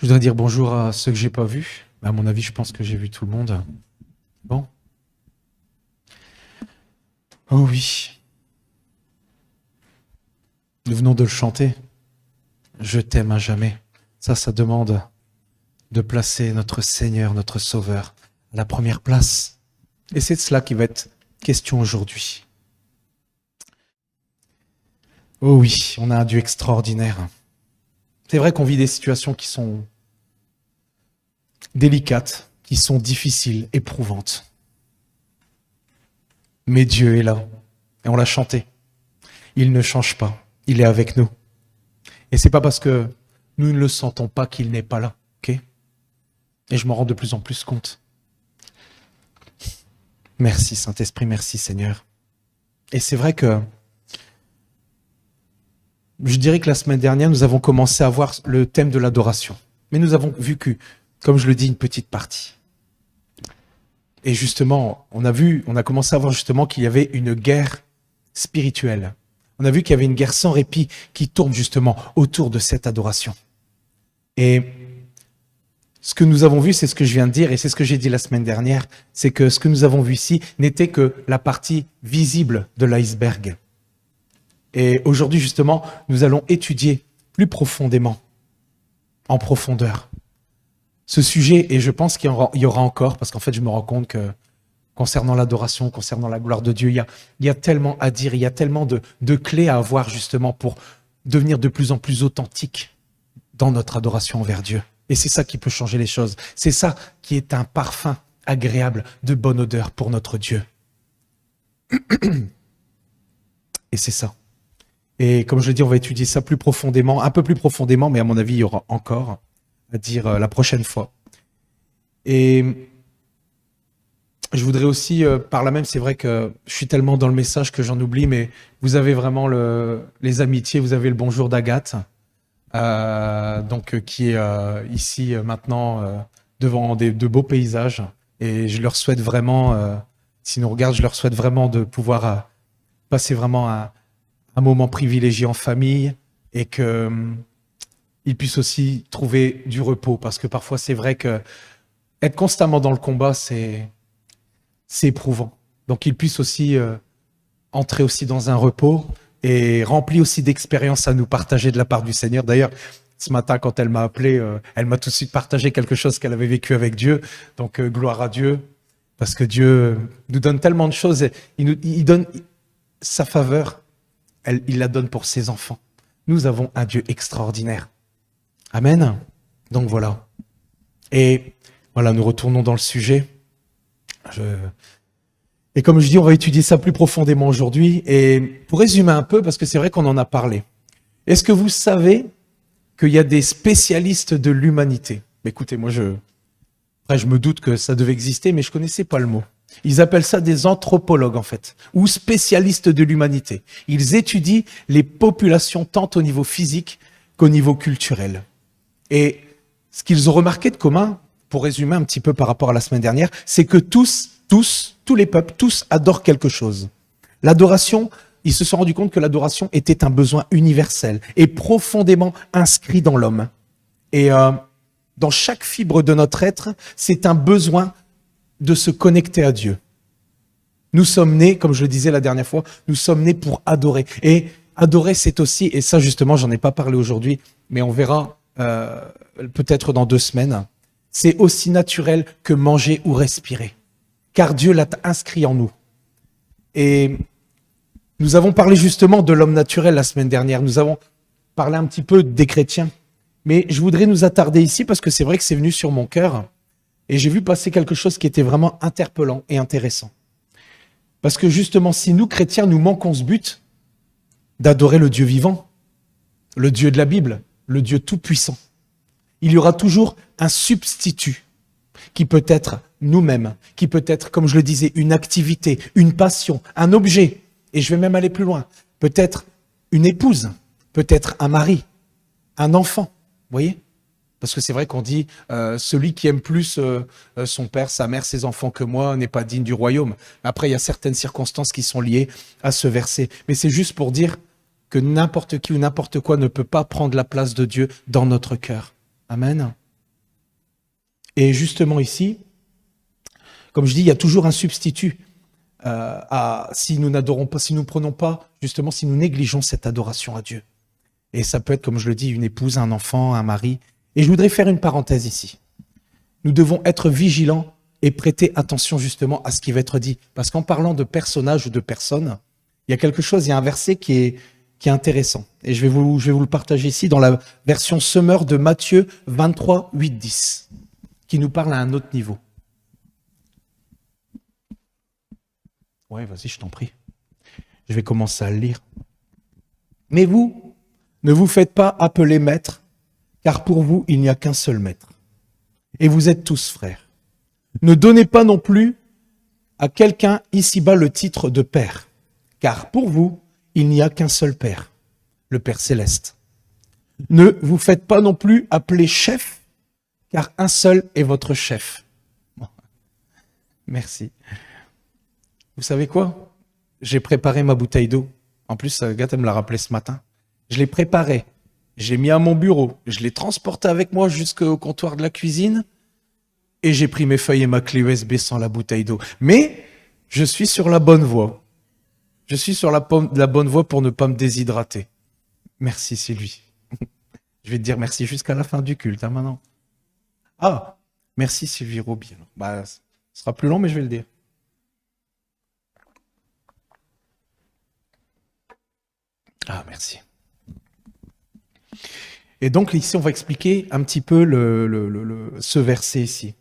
Je voudrais dire bonjour à ceux que j'ai pas vus. À mon avis, je pense que j'ai vu tout le monde. Bon. Oh oui. Nous venons de le chanter. Je t'aime à jamais. Ça demande de placer notre Seigneur, notre Sauveur, à la première place. Et c'est de cela qui va être question aujourd'hui. Oh oui, on a un Dieu extraordinaire. C'est vrai qu'on vit des situations qui sont délicates, qui sont difficiles, éprouvantes. Mais Dieu est là. Et on l'a chanté. Il ne change pas. Il est avec nous. Et c'est pas parce que nous ne le sentons pas qu'il n'est pas là. Ok ? Et je m'en rends de plus en plus compte. Merci Saint-Esprit, merci Seigneur. Et c'est vrai que je dirais que la semaine dernière, nous avons commencé à voir le thème de l'adoration. Mais nous avons vu que, comme je le dis, une petite partie. Et justement, on a commencé à voir justement qu'il y avait une guerre spirituelle. On a vu qu'il y avait une guerre sans répit qui tourne justement autour de cette adoration. Et ce que nous avons vu, c'est ce que je viens de dire, et c'est ce que j'ai dit la semaine dernière, c'est que ce que nous avons vu ici n'était que la partie visible de l'iceberg. Et aujourd'hui, justement, nous allons étudier plus profondément, en profondeur, ce sujet, et je pense qu'il y aura encore, parce qu'en fait, je me rends compte que concernant l'adoration, concernant la gloire de Dieu, il y a tellement à dire, il y a tellement de clés à avoir justement pour devenir de plus en plus authentique dans notre adoration envers Dieu. Et c'est ça qui peut changer les choses. C'est ça qui est un parfum agréable, de bonne odeur pour notre Dieu. Et c'est ça. Et comme je l'ai dit, on va étudier ça plus profondément, un peu plus profondément, mais à mon avis, il y aura encore à dire la prochaine fois. Et je voudrais aussi, par là même, c'est vrai que je suis tellement dans le message que j'en oublie, mais vous avez vraiment les amitiés, vous avez le bonjour d'Agathe, qui est ici maintenant devant de beaux paysages. Et je leur souhaite vraiment, s'ils nous regardent, je leur souhaite vraiment de pouvoir passer vraiment un moment privilégié en famille et qu'ils puissent aussi trouver du repos. Parce que parfois, c'est vrai que être constamment dans le combat, c'est éprouvant. Donc qu'ils puissent aussi entrer aussi dans un repos et remplis aussi d'expériences à nous partager de la part du Seigneur. D'ailleurs, ce matin, quand elle m'a appelé, elle m'a tout de suite partagé quelque chose qu'elle avait vécu avec Dieu. Donc, gloire à Dieu, parce que Dieu nous donne tellement de choses. Et il donne sa faveur, il la donne pour ses enfants. Nous avons un Dieu extraordinaire. Amen. Donc voilà. Et voilà, nous retournons dans le sujet. Et comme je dis, on va étudier ça plus profondément aujourd'hui. Et pour résumer un peu, parce que c'est vrai qu'on en a parlé. Est-ce que vous savez qu'il y a des spécialistes de l'humanité? Écoutez, moi, je me doute que ça devait exister, mais je connaissais pas le mot. Ils appellent ça des anthropologues, en fait, ou spécialistes de l'humanité. Ils étudient les populations tant au niveau physique qu'au niveau culturel. Et ce qu'ils ont remarqué de commun, pour résumer un petit peu par rapport à la semaine dernière, c'est que tous les peuples, tous adorent quelque chose. L'adoration, ils se sont rendus compte que l'adoration était un besoin universel et profondément inscrit dans l'homme. Et dans chaque fibre de notre être, c'est un besoin de se connecter à Dieu. Nous sommes nés, comme je le disais la dernière fois, nous sommes nés pour adorer. Et adorer, c'est aussi, et ça justement, j'en ai pas parlé aujourd'hui, mais on verra peut-être dans 2 semaines, c'est aussi naturel que manger ou respirer. Car Dieu l'a inscrit en nous. Et nous avons parlé justement de l'homme naturel la semaine dernière. Nous avons parlé un petit peu des chrétiens. Mais je voudrais nous attarder ici parce que c'est vrai que c'est venu sur mon cœur. Et j'ai vu passer quelque chose qui était vraiment interpellant et intéressant. Parce que justement, si nous, chrétiens, nous manquons ce but d'adorer le Dieu vivant, le Dieu de la Bible, le Dieu tout-puissant, il y aura toujours un substitut qui peut être nous-mêmes, qui peut être, comme je le disais, une activité, une passion, un objet. Et je vais même aller plus loin. Peut-être une épouse, peut-être un mari, un enfant, vous voyez ? Parce que c'est vrai qu'on dit celui qui aime plus son père, sa mère, ses enfants que moi n'est pas digne du royaume. Après, il y a certaines circonstances qui sont liées à ce verset. Mais c'est juste pour dire que n'importe qui ou n'importe quoi ne peut pas prendre la place de Dieu dans notre cœur. Amen. Et justement ici, comme je dis, il y a toujours un substitut si nous n'adorons pas, si nous prenons pas, justement, si nous négligeons cette adoration à Dieu. Et ça peut être, comme je le dis, une épouse, un enfant, un mari. Et je voudrais faire une parenthèse ici. Nous devons être vigilants et prêter attention justement à ce qui va être dit. Parce qu'en parlant de personnages ou de personnes, il y a quelque chose, il y a un verset qui est intéressant. Et je vais vous le partager ici dans la version Summer de Matthieu 23, 8, 10, qui nous parle à un autre niveau. Ouais, vas-y, je t'en prie. Je vais commencer à le lire. Mais vous, ne vous faites pas appeler maître, car pour vous, il n'y a qu'un seul maître. Et vous êtes tous frères. Ne donnez pas non plus à quelqu'un ici-bas le titre de père, car pour vous, il n'y a qu'un seul père, le Père céleste. Ne vous faites pas non plus appeler chef, car un seul est votre chef. Merci. Vous savez quoi? J'ai préparé ma bouteille d'eau. En plus, Agathe me l'a rappelé ce matin. Je l'ai préparée. J'ai mis à mon bureau. Je l'ai transportée avec moi jusqu'au comptoir de la cuisine. Et j'ai pris mes feuilles et ma clé USB sans la bouteille d'eau. Mais je suis sur la bonne voie. Je suis sur la bonne voie pour ne pas me déshydrater. Merci Sylvie. Je vais te dire merci jusqu'à la fin du culte, hein, maintenant. Ah, merci Sylvie Roby. Bah, ce sera plus long, mais je vais le dire. Ah, merci. Et donc ici, on va expliquer un petit peu ce verset ici.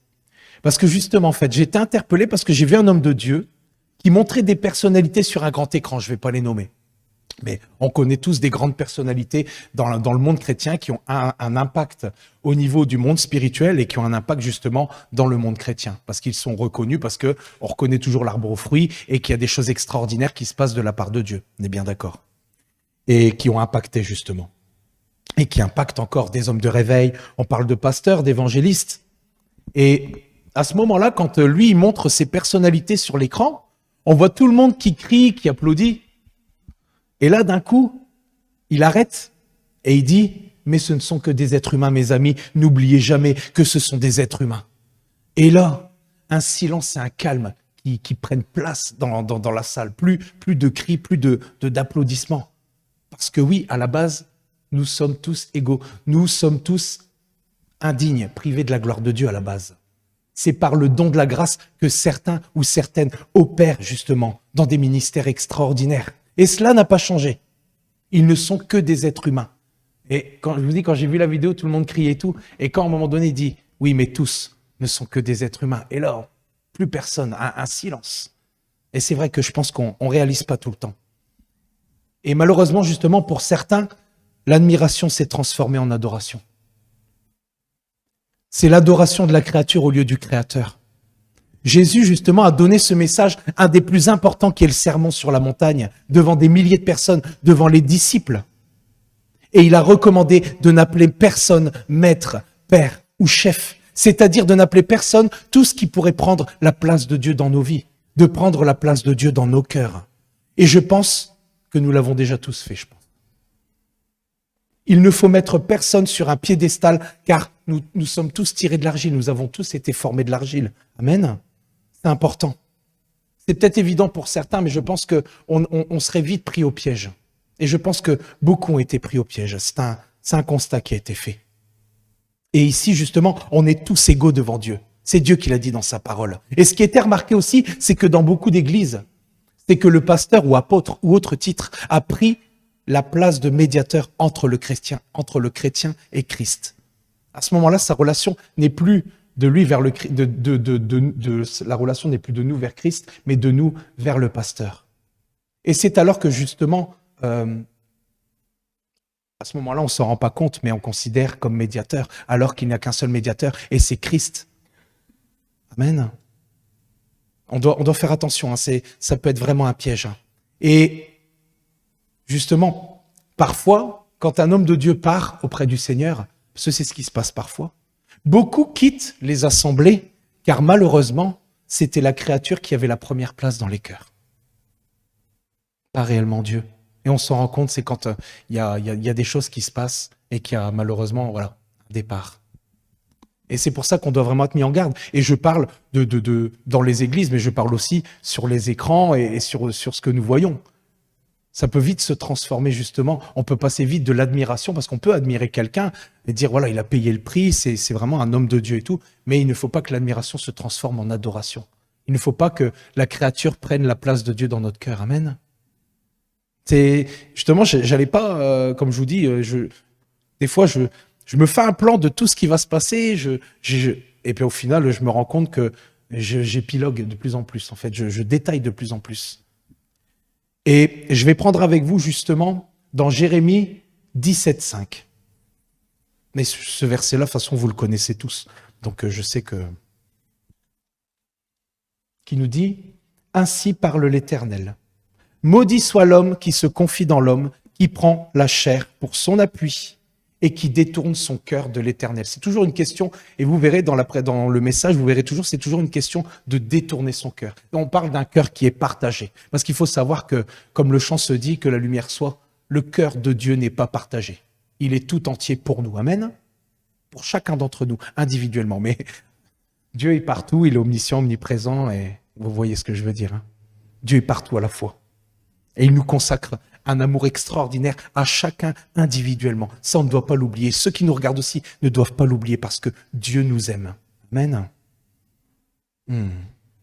Parce que justement, en fait, j'ai été interpellé parce que j'ai vu un homme de Dieu qui montrait des personnalités sur un grand écran. Je ne vais pas les nommer. Mais on connaît tous des grandes personnalités dans le monde chrétien qui ont un impact au niveau du monde spirituel et qui ont un impact justement dans le monde chrétien. Parce qu'ils sont reconnus, parce qu'on reconnaît toujours l'arbre aux fruits et qu'il y a des choses extraordinaires qui se passent de la part de Dieu. On est bien d'accord. Et qui ont impacté justement. Et qui impactent encore des hommes de réveil. On parle de pasteurs, d'évangélistes. Et à ce moment-là, quand lui, il montre ses personnalités sur l'écran, on voit tout le monde qui crie, qui applaudit. Et là, d'un coup, il arrête et il dit « Mais ce ne sont que des êtres humains, mes amis. N'oubliez jamais que ce sont des êtres humains. » Et là, un silence et un calme qui prennent place dans la salle. Plus de cris, plus d'applaudissements. Parce que oui, à la base, nous sommes tous égaux. Nous sommes tous indignes, privés de la gloire de Dieu à la base. C'est par le don de la grâce que certains ou certaines opèrent justement dans des ministères extraordinaires. Et cela n'a pas changé. Ils ne sont que des êtres humains. Et quand je vous dis, quand j'ai vu la vidéo, tout le monde criait et tout. Et quand à un moment donné, il dit, oui, mais tous ne sont que des êtres humains. Et là, plus personne, un silence. Et c'est vrai que je pense qu'on ne réalise pas tout le temps. Et malheureusement, justement, pour certains, l'admiration s'est transformée en adoration. C'est l'adoration de la créature au lieu du Créateur. Jésus, justement, a donné ce message, un des plus importants, qui est le sermon sur la montagne, devant des milliers de personnes, devant les disciples. Et il a recommandé de n'appeler personne maître, père ou chef, c'est-à-dire de n'appeler personne tout ce qui pourrait prendre la place de Dieu dans nos vies, de prendre la place de Dieu dans nos cœurs. Et je pense que nous l'avons déjà tous fait, je pense. Il ne faut mettre personne sur un piédestal, car nous sommes tous tirés de l'argile, nous avons tous été formés de l'argile. Amen. C'est important. C'est peut-être évident pour certains, mais je pense qu'on serait vite pris au piège. Et je pense que beaucoup ont été pris au piège. C'est un constat qui a été fait. Et ici, justement, on est tous égaux devant Dieu. C'est Dieu qui l'a dit dans sa parole. Et ce qui était remarqué aussi, c'est que dans beaucoup d'églises, c'est que le pasteur ou apôtre ou autre titre a pris la place de médiateur entre le chrétien et Christ. À ce moment-là, sa relation n'est plus de lui vers le la relation n'est plus de nous vers Christ, mais de nous vers le pasteur. Et c'est alors que justement, à ce moment-là, on s'en rend pas compte, mais on considère comme médiateur, alors qu'il n'y a qu'un seul médiateur, et c'est Christ. Amen. On doit faire attention, hein, ça peut être vraiment un piège. Hein. Et justement, parfois, quand un homme de Dieu part auprès du Seigneur, parce que c'est ce qui se passe parfois, beaucoup quittent les assemblées, car malheureusement, c'était la créature qui avait la première place dans les cœurs. Pas réellement Dieu. Et on s'en rend compte, c'est quand il y a des choses qui se passent et qu'il y a malheureusement un départ. Et c'est pour ça qu'on doit vraiment être mis en garde. Et je parle dans les églises, mais je parle aussi sur les écrans et sur ce que nous voyons. Ça peut vite se transformer justement. On peut passer vite de l'admiration, parce qu'on peut admirer quelqu'un et dire, voilà, il a payé le prix, c'est vraiment un homme de Dieu et tout. Mais il ne faut pas que l'admiration se transforme en adoration. Il ne faut pas que la créature prenne la place de Dieu dans notre cœur. Amen. C'est justement, j'allais pas, comme je vous dis, des fois, je me fais un plan de tout ce qui va se passer, et puis au final, je me rends compte que j'épilogue de plus en plus, en fait, je détaille de plus en plus. Et je vais prendre avec vous, justement, dans Jérémie 17,5. Mais ce verset-là, de toute façon, vous le connaissez tous, donc je sais que... qui nous dit « Ainsi parle l'Éternel. Maudit soit l'homme qui se confie dans l'homme, qui prend la chair pour son appui et qui détourne son cœur de l'Éternel. » C'est toujours une question, et vous verrez dans le message, vous verrez toujours, c'est toujours une question de détourner son cœur. Et on parle d'un cœur qui est partagé. Parce qu'il faut savoir que, comme le chant se dit, que la lumière soit, le cœur de Dieu n'est pas partagé. Il est tout entier pour nous. Amen. Pour chacun d'entre nous, individuellement. Mais Dieu est partout, il est omniscient, omniprésent, et vous voyez ce que je veux dire. Hein. Dieu est partout à la fois. Et il nous consacre un amour extraordinaire à chacun individuellement. Ça, on ne doit pas l'oublier. Ceux qui nous regardent aussi ne doivent pas l'oublier parce que Dieu nous aime. Amen.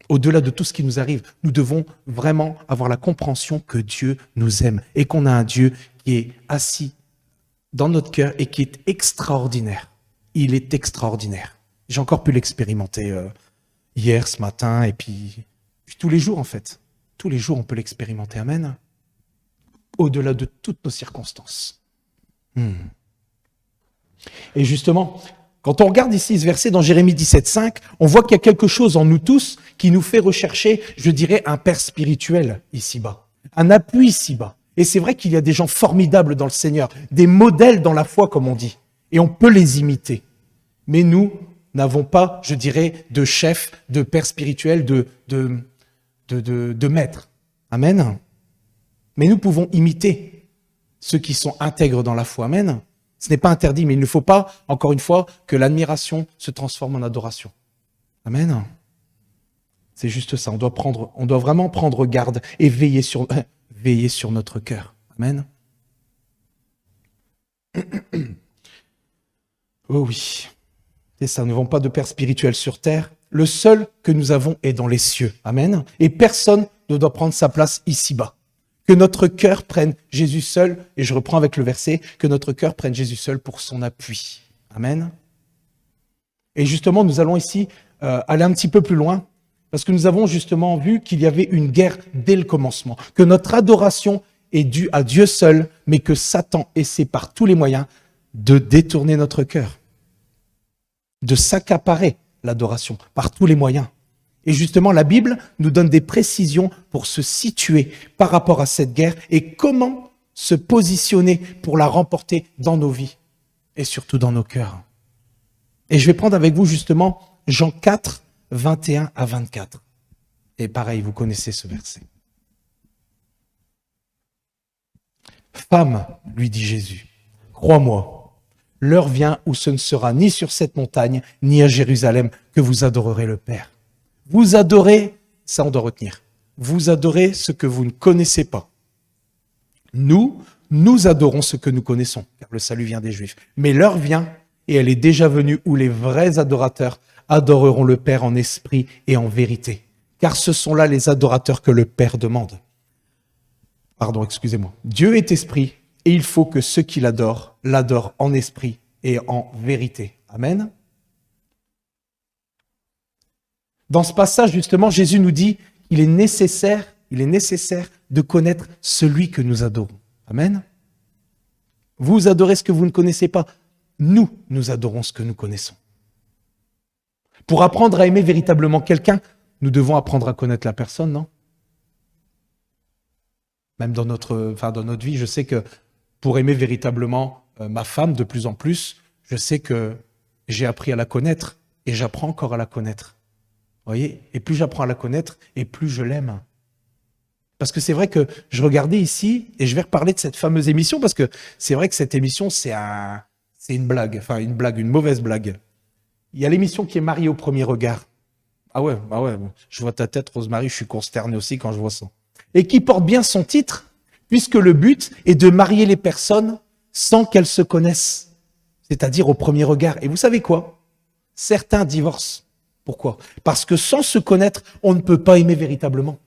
Au-delà de tout ce qui nous arrive, nous devons vraiment avoir la compréhension que Dieu nous aime et qu'on a un Dieu qui est assis dans notre cœur et qui est extraordinaire. Il est extraordinaire. J'ai encore pu l'expérimenter hier, ce matin, et puis tous les jours en fait. Tous les jours, on peut l'expérimenter. Amen. Au-delà de toutes nos circonstances. Et justement, quand on regarde ici ce verset dans Jérémie 17,5, on voit qu'il y a quelque chose en nous tous qui nous fait rechercher, je dirais, un père spirituel ici-bas, un appui ici-bas. Et c'est vrai qu'il y a des gens formidables dans le Seigneur, des modèles dans la foi, comme on dit, et on peut les imiter. Mais nous n'avons pas, je dirais, de chef, de père spirituel, de maître. Amen. Mais nous pouvons imiter ceux qui sont intègres dans la foi. Amen. Ce n'est pas interdit, mais il ne faut pas, encore une fois, que l'admiration se transforme en adoration. Amen. C'est juste ça. On doit vraiment prendre garde et veiller sur notre cœur. Amen. Oh oui. C'est ça. Nous n'avons pas de père spirituel sur terre. Le seul que nous avons est dans les cieux. Amen. Et personne ne doit prendre sa place ici-bas. Que notre cœur prenne Jésus seul, et je reprends avec le verset, que notre cœur prenne Jésus seul pour son appui. Amen. Et justement, nous allons ici aller un petit peu plus loin, parce que nous avons justement vu qu'il y avait une guerre dès le commencement, que notre adoration est due à Dieu seul, mais que Satan essaie par tous les moyens de détourner notre cœur, de s'accaparer l'adoration par tous les moyens. Et justement, la Bible nous donne des précisions pour se situer par rapport à cette guerre et comment se positionner pour la remporter dans nos vies et surtout dans nos cœurs. Et je vais prendre avec vous justement Jean 4, 21 à 24. Et pareil, vous connaissez ce verset. « Femme, lui dit Jésus, crois-moi, l'heure vient où ce ne sera ni sur cette montagne, ni à Jérusalem que vous adorerez le Père. Vous adorez, ça on doit retenir, vous adorez ce que vous ne connaissez pas. Nous adorons ce que nous connaissons, car le salut vient des Juifs. Mais l'heure vient, et elle est déjà venue, où les vrais adorateurs adoreront le Père en esprit et en vérité. Car ce sont là les adorateurs que le Père demande. Pardon, excusez-moi. Dieu est esprit, et il faut que ceux qui l'adorent en esprit et en vérité. Amen. Dans ce passage, justement, Jésus nous dit qu'il est nécessaire de connaître celui que nous adorons. Amen. Vous adorez ce que vous ne connaissez pas. Nous adorons ce que nous connaissons. Pour apprendre à aimer véritablement quelqu'un, nous devons apprendre à connaître la personne, non? Même dans notre vie, je sais que pour aimer véritablement ma femme de plus en plus, je sais que j'ai appris à la connaître et j'apprends encore à la connaître. Vous voyez? Et plus j'apprends à la connaître, et plus je l'aime. Parce que c'est vrai que je regardais ici, et je vais reparler de cette fameuse émission, parce que c'est vrai que cette émission, c'est une blague, une mauvaise blague. Il y a l'émission qui est Mariée au premier regard. Ah ouais, je vois ta tête, Rosemary, je suis consterné aussi quand je vois ça. Et qui porte bien son titre, puisque le but est de marier les personnes sans qu'elles se connaissent, c'est-à-dire au premier regard. Et vous savez quoi? Certains divorcent. Pourquoi? Parce que sans se connaître, on ne peut pas aimer véritablement.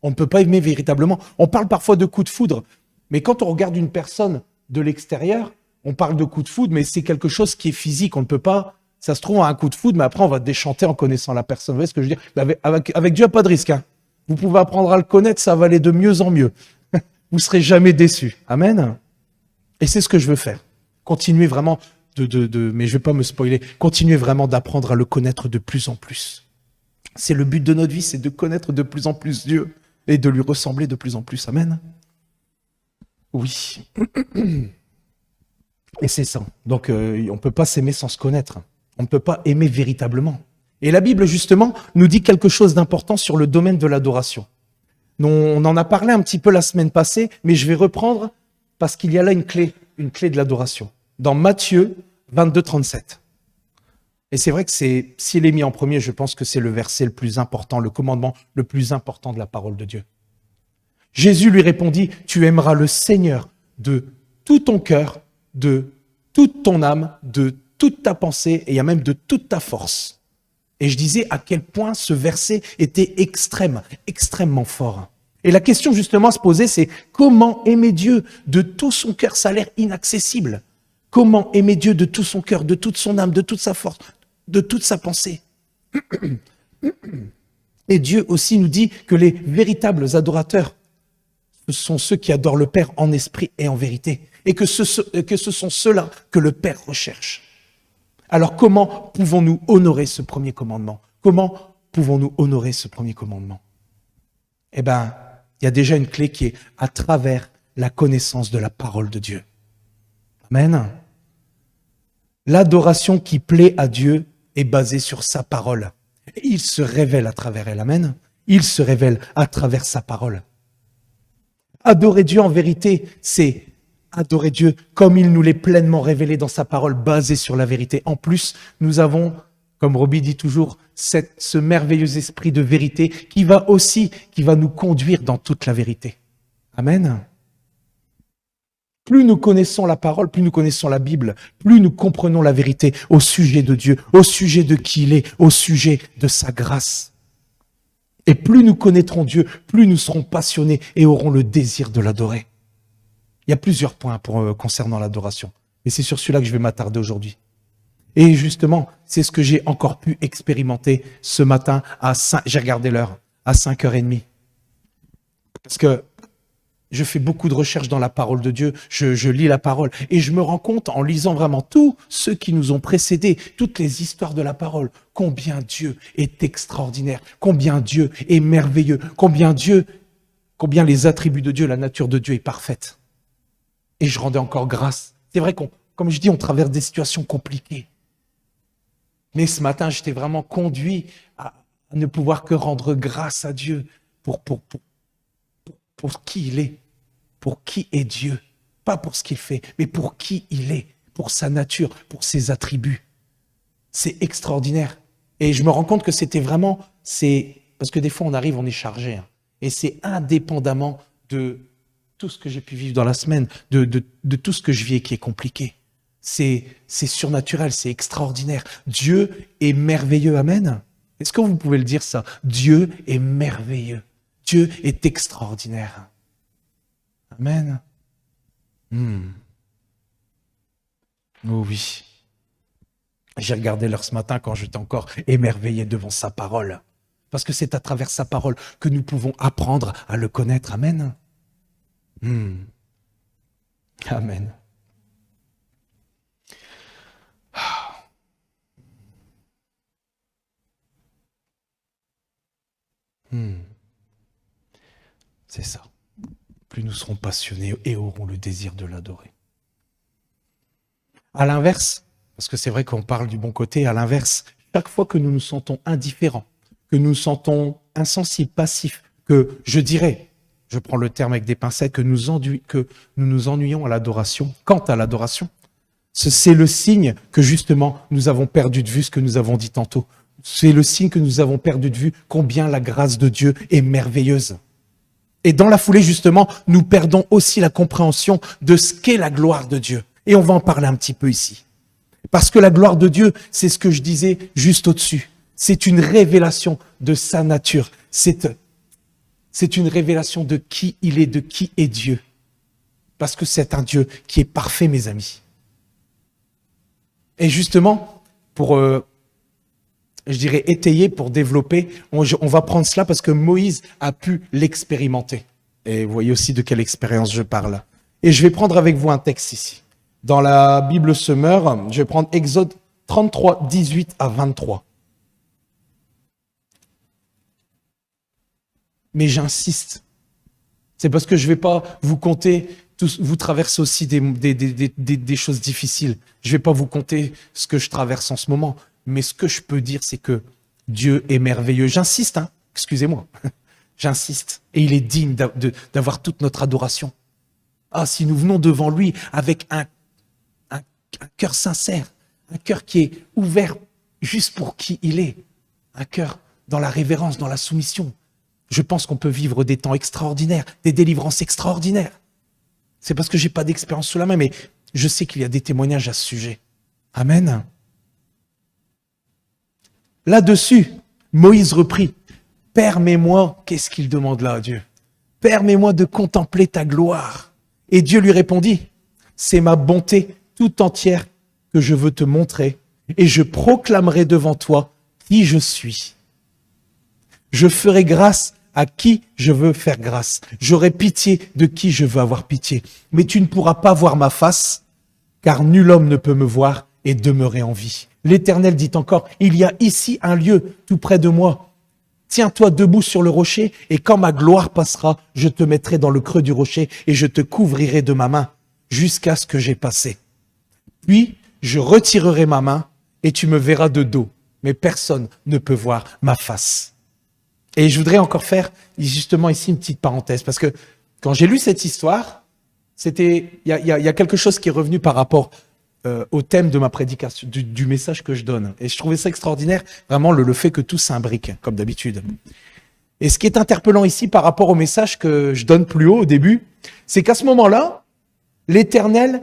On ne peut pas aimer véritablement. On parle parfois de coup de foudre, mais quand on regarde une personne de l'extérieur, on parle de coup de foudre, mais c'est quelque chose qui est physique. On ne peut pas, ça se trouve, à un coup de foudre, mais après, on va déchanter en connaissant la personne. Vous voyez ce que je veux dire? Avec Dieu, il n'y a pas de risque. Hein. Vous pouvez apprendre à le connaître, ça va aller de mieux en mieux. Vous ne serez jamais déçus. Amen. Et c'est ce que je veux faire. Continuer vraiment mais je ne vais pas me spoiler, continuer vraiment d'apprendre à le connaître de plus en plus. C'est le but de notre vie, c'est de connaître de plus en plus Dieu et de lui ressembler de plus en plus. Amen. Oui. Et c'est ça. Donc, on ne peut pas s'aimer sans se connaître. On ne peut pas aimer véritablement. Et la Bible, justement, nous dit quelque chose d'important sur le domaine de l'adoration. On en a parlé un petit peu la semaine passée, mais je vais reprendre parce qu'il y a là une clé de l'adoration. Dans Matthieu 22, 37. Et c'est vrai que s'il est mis en premier, je pense que c'est le verset le plus important, le commandement le plus important de la parole de Dieu. Jésus lui répondit, tu aimeras le Seigneur de tout ton cœur, de toute ton âme, de toute ta pensée, et il y a même de toute ta force. Et je disais à quel point ce verset était extrêmement fort. Et la question justement à se poser, c'est comment aimer Dieu de tout son cœur? Ça a l'air inaccessible. Comment aimer Dieu de tout son cœur, de toute son âme, de toute sa force, de toute sa pensée? Et Dieu aussi nous dit que les véritables adorateurs, ce sont ceux qui adorent le Père en esprit et en vérité. Et que ce sont ceux-là que le Père recherche. Alors comment pouvons-nous honorer ce premier commandement? Comment pouvons-nous honorer ce premier commandement? Eh bien, il y a déjà une clé qui est à travers la connaissance de la parole de Dieu. Amen. L'adoration qui plaît à Dieu est basée sur sa parole. Et il se révèle à travers elle. Amen. Il se révèle à travers sa parole. Adorer Dieu en vérité, c'est adorer Dieu comme il nous l'est pleinement révélé dans sa parole, basée sur la vérité. En plus, nous avons, comme Roby dit toujours, ce merveilleux esprit de vérité qui va nous conduire dans toute la vérité. Amen. Plus nous connaissons la parole, plus nous connaissons la Bible, plus nous comprenons la vérité au sujet de Dieu, au sujet de qui il est, au sujet de sa grâce. Et plus nous connaîtrons Dieu, plus nous serons passionnés et aurons le désir de l'adorer. Il y a plusieurs points concernant l'adoration, et c'est sur celui-là que je vais m'attarder aujourd'hui. Et justement, c'est ce que j'ai encore pu expérimenter ce matin j'ai regardé l'heure, à 5h30. Parce que je fais beaucoup de recherches dans la parole de Dieu, je lis la parole et je me rends compte en lisant vraiment tous ceux qui nous ont précédés, toutes les histoires de la parole, combien Dieu est extraordinaire, combien Dieu est merveilleux, combien les attributs de Dieu, la nature de Dieu est parfaite. Et je rendais encore grâce. C'est vrai comme je dis, on traverse des situations compliquées. Mais ce matin, j'étais vraiment conduit à ne pouvoir que rendre grâce à Dieu pour qui il est, pour qui est Dieu. Pas pour ce qu'il fait, mais pour qui il est, pour sa nature, pour ses attributs. C'est extraordinaire. Et je me rends compte que c'était vraiment, parce que des fois on arrive, on est chargé. Hein, et c'est indépendamment de tout ce que j'ai pu vivre dans la semaine, de tout ce que je vis et qui est compliqué. C'est surnaturel, c'est extraordinaire. Dieu est merveilleux, amen. Est-ce que vous pouvez le dire ça? Dieu est merveilleux. Dieu est extraordinaire. Amen. Oh oui. J'ai regardé l'heure ce matin quand j'étais encore émerveillé devant sa parole. Parce que c'est à travers sa parole que nous pouvons apprendre à le connaître. Amen. Amen. C'est ça. Plus nous serons passionnés et aurons le désir de l'adorer. À l'inverse, parce que c'est vrai qu'on parle du bon côté, à l'inverse, chaque fois que nous nous sentons indifférents, que nous nous sentons insensibles, passifs, que je dirais, je prends le terme avec des pincettes, que nous nous ennuyons à l'adoration, quant à l'adoration, C'est le signe que justement nous avons perdu de vue ce que nous avons dit tantôt. C'est le signe que nous avons perdu de vue combien la grâce de Dieu est merveilleuse. Et dans la foulée, justement, nous perdons aussi la compréhension de ce qu'est la gloire de Dieu. Et on va en parler un petit peu ici. Parce que la gloire de Dieu, c'est ce que je disais juste au-dessus. C'est une révélation de sa nature. C'est une révélation de qui il est, de qui est Dieu. Parce que c'est un Dieu qui est parfait, mes amis. Et justement, pour, je dirais, étayer, pour développer, on va prendre cela parce que Moïse a pu l'expérimenter. Et vous voyez aussi de quelle expérience je parle. Et je vais prendre avec vous un texte ici. Dans la Bible Semeur, je vais prendre Exode 33, 18 à 23. Mais j'insiste. C'est parce que je ne vais pas vous compter, vous traversez aussi des choses difficiles. Je ne vais pas vous compter ce que je traverse en ce moment. Mais ce que je peux dire, c'est que Dieu est merveilleux. J'insiste, hein, excusez-moi. J'insiste. Et il est digne d'avoir toute notre adoration. Ah, si nous venons devant lui avec un cœur sincère, un cœur qui est ouvert juste pour qui il est, un cœur dans la révérence, dans la soumission. Je pense qu'on peut vivre des temps extraordinaires, des délivrances extraordinaires. C'est parce que j'ai pas d'expérience sous la main, mais je sais qu'il y a des témoignages à ce sujet. Amen. Là-dessus, Moïse reprit. Permets-moi, qu'est-ce qu'il demande là à Dieu? Permets-moi de contempler ta gloire. Et Dieu lui répondit, c'est ma bonté tout entière que je veux te montrer, et je proclamerai devant toi qui je suis. Je ferai grâce à qui je veux faire grâce. J'aurai pitié de qui je veux avoir pitié. Mais tu ne pourras pas voir ma face, car nul homme ne peut me voir et demeurer en vie. L'Éternel dit encore, il y a ici un lieu tout près de moi. Tiens-toi debout sur le rocher, et quand ma gloire passera, je te mettrai dans le creux du rocher, et je te couvrirai de ma main, jusqu'à ce que j'ai passé. Puis, je retirerai ma main, et tu me verras de dos, mais personne ne peut voir ma face. Et je voudrais encore faire justement ici une petite parenthèse, parce que quand j'ai lu cette histoire, il y a quelque chose qui est revenu par rapport au thème de ma prédication, du message que je donne. Et je trouvais ça extraordinaire, vraiment le fait que tout s'imbrique, comme d'habitude. Et ce qui est interpellant ici par rapport au message que je donne plus haut au début, c'est qu'à ce moment-là, l'Éternel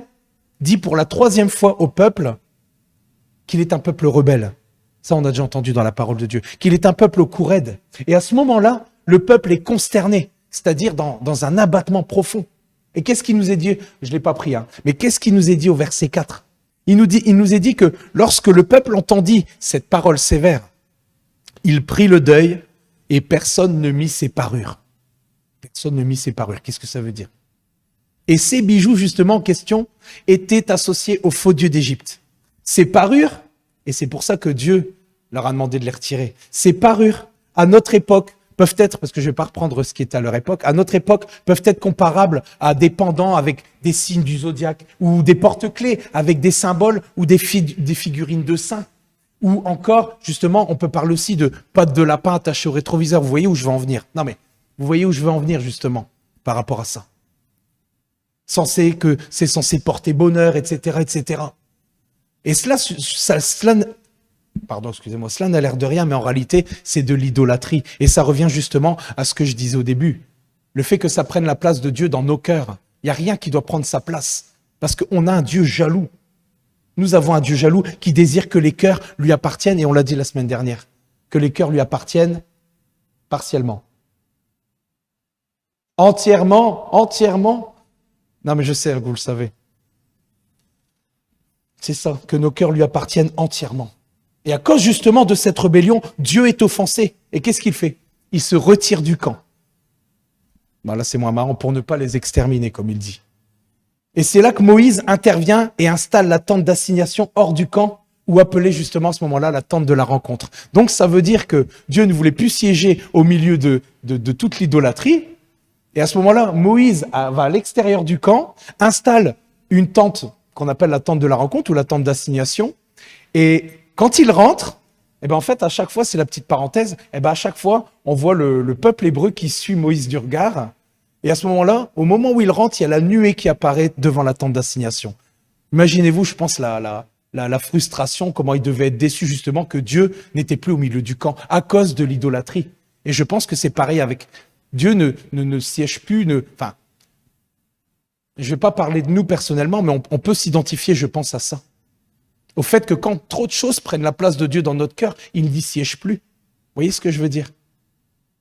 dit pour la 3e fois au peuple qu'il est un peuple rebelle. Ça, on a déjà entendu dans la parole de Dieu. Qu'il est un peuple au cou raide. Et à ce moment-là, le peuple est consterné, c'est-à-dire dans un abattement profond. Et qu'est-ce qu'il nous est dit? Je ne l'ai pas pris, hein. Mais qu'est-ce qu'il nous est dit au verset 4? Il nous est dit que lorsque le peuple entendit cette parole sévère, il prit le deuil et personne ne mit ses parures. Personne ne mit ses parures. Qu'est-ce que ça veut dire? Et ces bijoux, justement, en question, étaient associés aux faux dieux d'Égypte. Ces parures, et c'est pour ça que Dieu leur a demandé de les retirer, ces parures, à notre époque, peuvent être, parce que je ne vais pas reprendre ce qui était à leur époque, à notre époque, peuvent être comparables à des pendants avec des signes du zodiaque, ou des porte-clés avec des symboles, ou des figurines de saints. Ou encore, justement, on peut parler aussi de pattes de lapin attachées au rétroviseur. Vous voyez où je veux en venir? Non mais, vous voyez où je veux en venir, justement, par rapport à ça. C'est censé porter bonheur, etc., etc. Et cela n'a l'air de rien, mais en réalité, c'est de l'idolâtrie. Et ça revient justement à ce que je disais au début. Le fait que ça prenne la place de Dieu dans nos cœurs. Il n'y a rien qui doit prendre sa place. Parce qu'on a un Dieu jaloux. Nous avons un Dieu jaloux qui désire que les cœurs lui appartiennent, et on l'a dit la semaine dernière, que les cœurs lui appartiennent partiellement. Entièrement. Non mais je sais, vous le savez. C'est ça, que nos cœurs lui appartiennent entièrement. Et à cause justement de cette rébellion, Dieu est offensé. Et qu'est-ce qu'il fait? Il se retire du camp. Ben là, c'est moins marrant, pour ne pas les exterminer, comme il dit. Et c'est là que Moïse intervient et installe la tente d'assignation hors du camp, ou appelée justement à ce moment-là la tente de la rencontre. Donc ça veut dire que Dieu ne voulait plus siéger au milieu de toute l'idolâtrie. Et à ce moment-là, Moïse va à l'extérieur du camp, installe une tente qu'on appelle la tente de la rencontre ou la tente d'assignation. Et quand il rentre, en fait, à chaque fois, c'est la petite parenthèse, à chaque fois, on voit le peuple hébreu qui suit Moïse du regard. Et à ce moment-là, au moment où il rentre, il y a la nuée qui apparaît devant la tente d'assignation. Imaginez-vous, je pense, la frustration, comment il devait être déçu justement que Dieu n'était plus au milieu du camp à cause de l'idolâtrie. Et je pense que c'est pareil avec Dieu ne siège plus, enfin, je ne vais pas parler de nous personnellement, mais on peut s'identifier, je pense, à ça. Au fait que quand trop de choses prennent la place de Dieu dans notre cœur, il n'y siège plus. Vous voyez ce que je veux dire?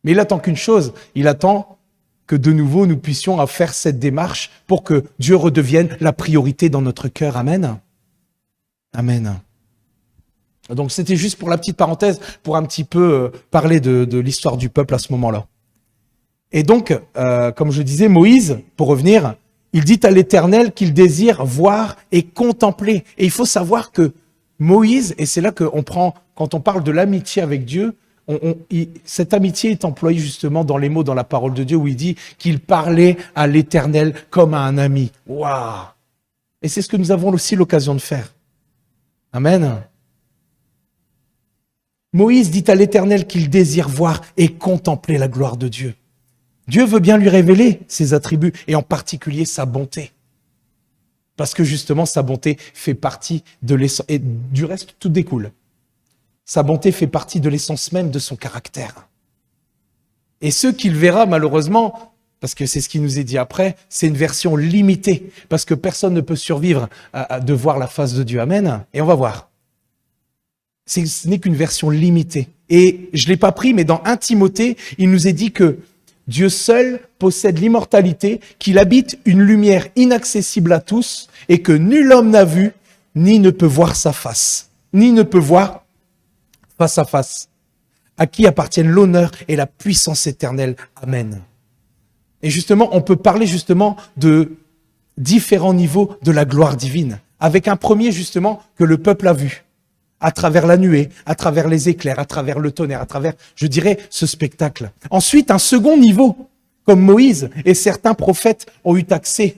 Mais il attend qu'une chose, il attend que de nouveau nous puissions faire cette démarche pour que Dieu redevienne la priorité dans notre cœur. Amen. Amen. Donc c'était juste pour la petite parenthèse, pour un petit peu parler de l'histoire du peuple à ce moment-là. Et donc, comme je disais, Moïse, pour revenir, il dit à l'Éternel qu'il désire voir et contempler. Et il faut savoir que Moïse, et c'est là qu'on prend, quand on parle de l'amitié avec Dieu, cette amitié est employée justement dans les mots, dans la parole de Dieu, où il dit qu'il parlait à l'Éternel comme à un ami. Waouh! Et c'est ce que nous avons aussi l'occasion de faire. Amen. Moïse dit à l'Éternel qu'il désire voir et contempler la gloire de Dieu. Dieu veut bien lui révéler ses attributs et en particulier sa bonté. Parce que justement, sa bonté fait partie de l'essence. Et du reste, tout découle. Sa bonté fait partie de l'essence même de son caractère. Et ce qu'il verra, malheureusement, parce que c'est ce qui nous est dit après, c'est une version limitée. Parce que personne ne peut survivre de voir la face de Dieu. Amen. Et on va voir. Ce n'est qu'une version limitée. Et je ne l'ai pas pris, mais dans 1 Timothée, il nous est dit que Dieu seul possède l'immortalité, qu'il habite une lumière inaccessible à tous et que nul homme n'a vu, ni ne peut voir sa face, ni ne peut voir face à face, à qui appartiennent l'honneur et la puissance éternelle. Amen. Et justement, on peut parler justement de différents niveaux de la gloire divine, avec un premier justement que le peuple a vu, à travers la nuée, à travers les éclairs, à travers le tonnerre, à travers, je dirais, ce spectacle. Ensuite, un second niveau, comme Moïse et certains prophètes ont eu accès.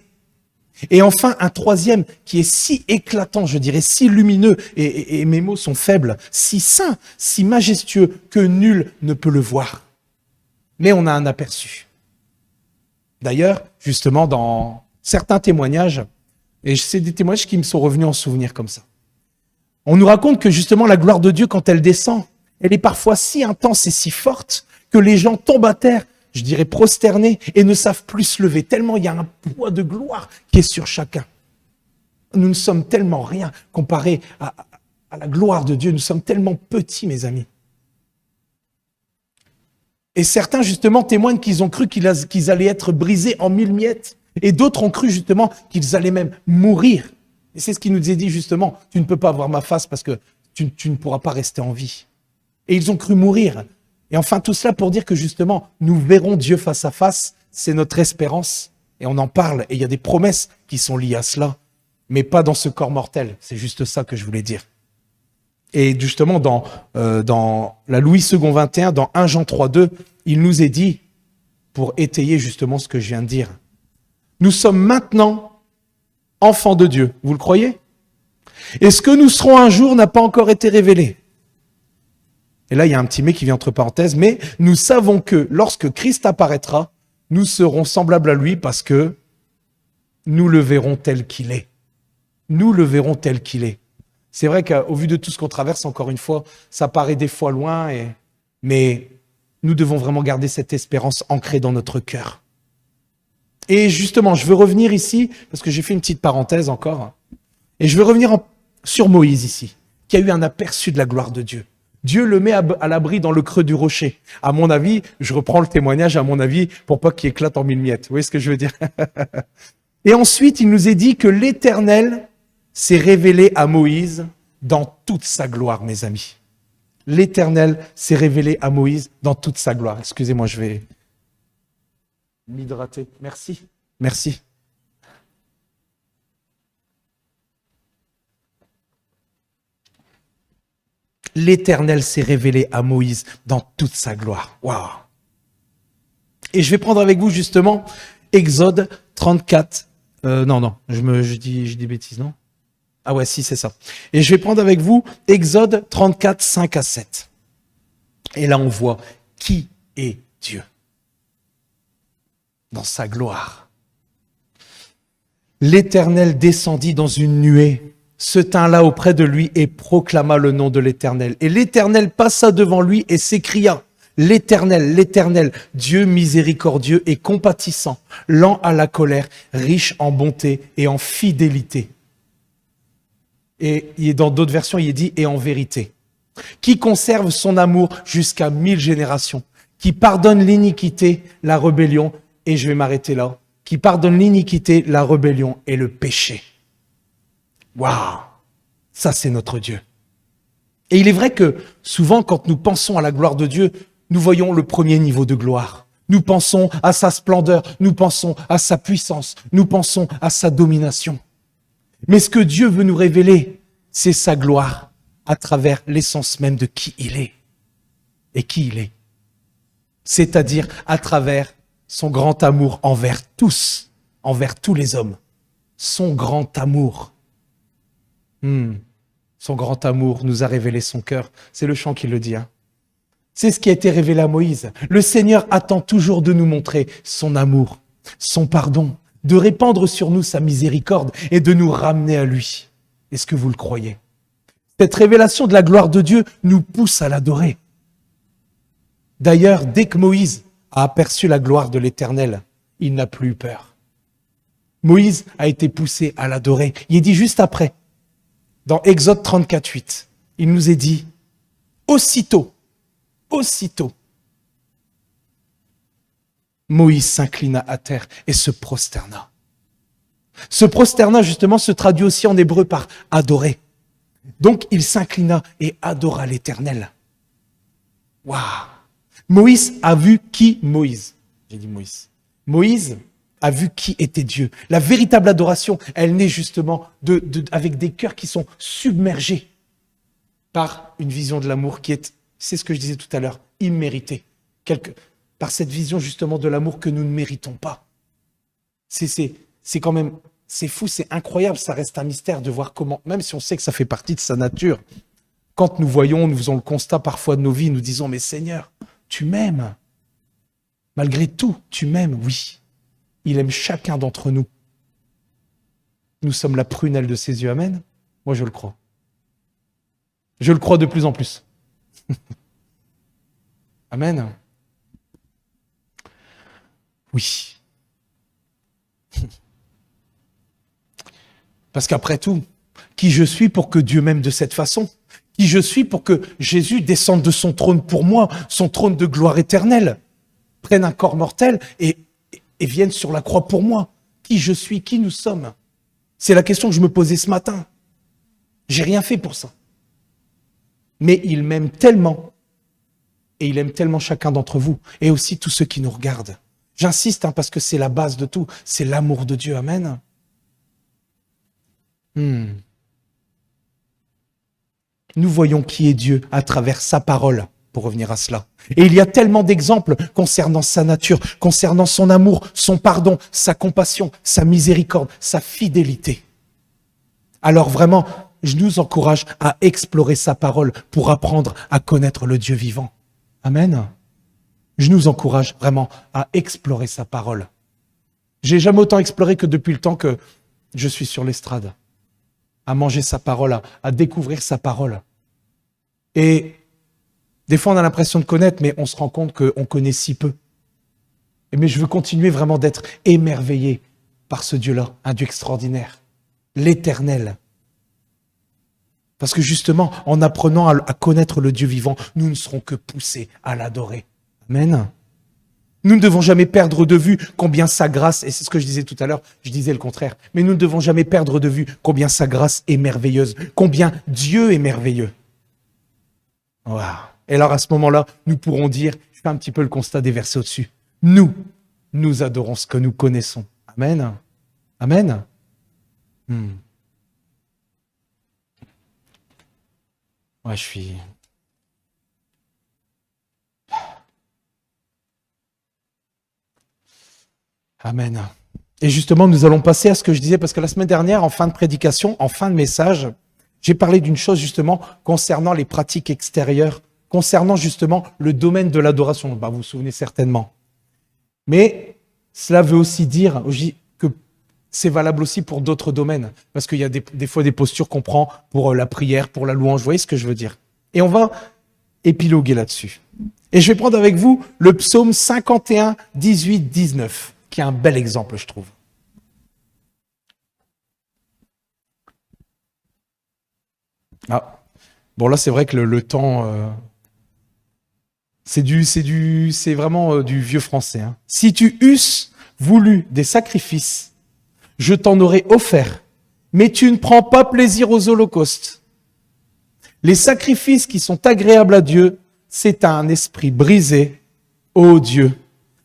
Et enfin, un troisième qui est si éclatant, je dirais, si lumineux, et mes mots sont faibles, si saint, si majestueux, que nul ne peut le voir. Mais on a un aperçu. D'ailleurs, justement, dans certains témoignages, et c'est des témoignages qui me sont revenus en souvenir comme ça, on nous raconte que justement la gloire de Dieu, quand elle descend, elle est parfois si intense et si forte que les gens tombent à terre, je dirais prosternés, et ne savent plus se lever, tellement il y a un poids de gloire qui est sur chacun. Nous ne sommes tellement rien comparé à la gloire de Dieu, nous sommes tellement petits, mes amis. Et certains, justement, témoignent qu'ils ont cru qu'ils allaient être brisés en 1000 miettes, et d'autres ont cru, justement, qu'ils allaient même mourir. Et c'est ce qui nous est dit justement, tu ne peux pas voir ma face parce que tu ne pourras pas rester en vie. Et ils ont cru mourir. Et enfin tout cela pour dire que justement, nous verrons Dieu face à face, c'est notre espérance. Et on en parle, et il y a des promesses qui sont liées à cela, mais pas dans ce corps mortel. C'est juste ça que je voulais dire. Et justement, dans la Louis II 21, dans 1 Jean 3,2, il nous est dit, pour étayer justement ce que je viens de dire, nous sommes maintenant enfants de Dieu. Vous le croyez? Et ce que nous serons un jour n'a pas encore été révélé. Et là, il y a un petit mais qui vient entre parenthèses, mais nous savons que lorsque Christ apparaîtra, nous serons semblables à lui parce que nous le verrons tel qu'il est. Nous le verrons tel qu'il est. C'est vrai qu'au vu de tout ce qu'on traverse, encore une fois, ça paraît des fois loin, mais nous devons vraiment garder cette espérance ancrée dans notre cœur. Et justement, je veux revenir ici, parce que j'ai fait une petite parenthèse encore, et je veux revenir sur Moïse ici, qui a eu un aperçu de la gloire de Dieu. Dieu le met à l'abri dans le creux du rocher. À mon avis, je reprends le témoignage, à mon avis, pour pas qu'il éclate en 1000 miettes. Vous voyez ce que je veux dire? Et ensuite, il nous est dit que l'Éternel s'est révélé à Moïse dans toute sa gloire, mes amis. L'Éternel s'est révélé à Moïse dans toute sa gloire. Excusez-moi, je vais m'hydrater. Merci. Merci. L'Éternel s'est révélé à Moïse dans toute sa gloire. Waouh! Et je vais prendre avec vous justement Exode 34. Je dis bêtises, non? Ah ouais, si, c'est ça. Et je vais prendre avec vous Exode 34, 5 à 7. Et là, on voit qui est Dieu dans sa gloire. L'Éternel descendit dans une nuée, se tint là auprès de lui et proclama le nom de l'Éternel. Et l'Éternel passa devant lui et s'écria, l'Éternel, l'Éternel, Dieu miséricordieux et compatissant, lent à la colère, riche en bonté et en fidélité. Et dans d'autres versions, il est dit « et en vérité ». Qui conserve son amour jusqu'à 1000 générations, qui pardonne l'iniquité, la rébellion, et je vais m'arrêter là, qui pardonne l'iniquité, la rébellion et le péché. Waouh, ça c'est notre Dieu. Et il est vrai que souvent quand nous pensons à la gloire de Dieu, nous voyons le premier niveau de gloire. Nous pensons à sa splendeur, nous pensons à sa puissance, nous pensons à sa domination. Mais ce que Dieu veut nous révéler, c'est sa gloire à travers l'essence même de qui il est et qui il est. C'est-à-dire à travers son grand amour envers tous les hommes. Son grand amour. Son grand amour nous a révélé son cœur. C'est le chant qui le dit. C'est ce qui a été révélé à Moïse. Le Seigneur attend toujours de nous montrer son amour, son pardon, de répandre sur nous sa miséricorde et de nous ramener à lui. Est-ce que vous le croyez ? Cette révélation de la gloire de Dieu nous pousse à l'adorer. D'ailleurs, dès que Moïse a aperçu la gloire de l'Éternel, il n'a plus eu peur. Moïse a été poussé à l'adorer. Il est dit juste après, dans Exode 34, 8, il nous est dit, aussitôt, Moïse s'inclina à terre et se prosterna. Ce prosterna, justement, se traduit aussi en hébreu par adorer. Donc, il s'inclina et adora l'Éternel. Waouh! Moïse a vu qui Moïse? J'ai dit Moïse. Moïse a vu qui était Dieu. La véritable adoration, elle naît justement avec des cœurs qui sont submergés par une vision de l'amour qui est, c'est ce que je disais tout à l'heure, imméritée. Par cette vision justement de l'amour que nous ne méritons pas. C'est quand même, c'est fou, c'est incroyable, ça reste un mystère de voir comment, même si on sait que ça fait partie de sa nature, quand nous faisons le constat parfois de nos vies, nous disons, mais Seigneur, tu m'aimes. Malgré tout, tu m'aimes, oui. Il aime chacun d'entre nous. Nous sommes la prunelle de ses yeux, amen. Moi, je le crois. Je le crois de plus en plus. Amen. Oui. Parce qu'après tout, qui je suis pour que Dieu m'aime de cette façon? Qui je suis pour que Jésus descende de son trône pour moi, son trône de gloire éternelle, prenne un corps mortel et vienne sur la croix pour moi? Qui je suis? Qui nous sommes? C'est la question que je me posais ce matin. J'ai rien fait pour ça. Mais il m'aime tellement, et il aime tellement chacun d'entre vous, et aussi tous ceux qui nous regardent. J'insiste, parce que c'est la base de tout, c'est l'amour de Dieu, amen. Nous voyons qui est Dieu à travers sa parole, pour revenir à cela. Et il y a tellement d'exemples concernant sa nature, concernant son amour, son pardon, sa compassion, sa miséricorde, sa fidélité. Alors vraiment, je nous encourage à explorer sa parole pour apprendre à connaître le Dieu vivant. Amen. Je nous encourage vraiment à explorer sa parole. J'ai jamais autant exploré que depuis le temps que je suis sur l'estrade. À manger sa parole, à découvrir sa parole. Et des fois, on a l'impression de connaître, mais on se rend compte qu'on connaît si peu. Mais je veux continuer vraiment d'être émerveillé par ce Dieu-là, un Dieu extraordinaire, l'Éternel. Parce que justement, en apprenant à connaître le Dieu vivant, nous ne serons que poussés à l'adorer. Amen. Nous ne devons jamais perdre de vue combien sa grâce, et c'est ce que je disais tout à l'heure, je disais le contraire, mais nous ne devons jamais perdre de vue combien sa grâce est merveilleuse, combien Dieu est merveilleux. Wow. Et alors à ce moment-là, nous pourrons dire, je fais un petit peu le constat des versets au-dessus, nous adorons ce que nous connaissons. Amen. Amen. Ouais, je suis... Amen. Et justement, nous allons passer à ce que je disais, parce que la semaine dernière, en fin de prédication, en fin de message, j'ai parlé d'une chose justement concernant les pratiques extérieures, concernant justement le domaine de l'adoration. Vous vous souvenez certainement. Mais cela veut aussi dire que c'est valable aussi pour d'autres domaines, parce qu'il y a des fois des postures qu'on prend pour la prière, pour la louange, vous voyez ce que je veux dire? Et on va épiloguer là-dessus. Et je vais prendre avec vous le psaume 51, 18, 19, qui est un bel exemple, je trouve. Ah, bon là c'est vrai que le temps, c'est vraiment du vieux français. Hein. Si tu eusses voulu des sacrifices, je t'en aurais offert, mais tu ne prends pas plaisir aux holocaustes. Les sacrifices qui sont agréables à Dieu, c'est un esprit brisé. Ô Dieu,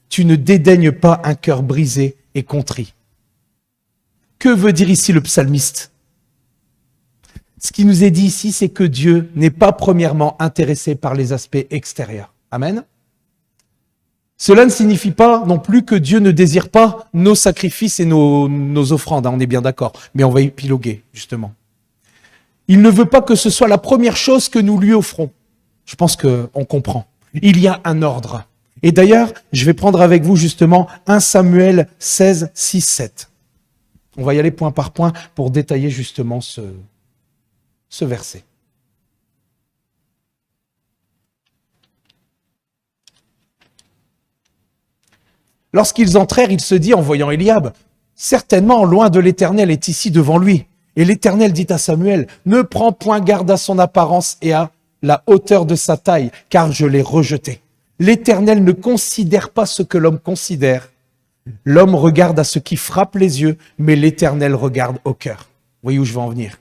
tu ne dédaignes pas un cœur brisé et contrit. Que veut dire ici le psalmiste? Ce qui nous est dit ici, c'est que Dieu n'est pas premièrement intéressé par les aspects extérieurs. Amen. Cela ne signifie pas non plus que Dieu ne désire pas nos sacrifices et nos offrandes, hein, on est bien d'accord, mais on va épiloguer, justement. Il ne veut pas que ce soit la première chose que nous lui offrons. Je pense qu'on comprend. Il y a un ordre. Et d'ailleurs, je vais prendre avec vous justement 1 Samuel 16, 6, 7. On va y aller point par point pour détailler justement ce verset. Lorsqu'ils entrèrent, il se dit en voyant Éliab, « Certainement, loin de l'Éternel est ici devant lui. » Et l'Éternel dit à Samuel, « Ne prends point garde à son apparence et à la hauteur de sa taille, car je l'ai rejeté. L'Éternel ne considère pas ce que l'homme considère. L'homme regarde à ce qui frappe les yeux, mais l'Éternel regarde au cœur. » Vous voyez où je veux en venir?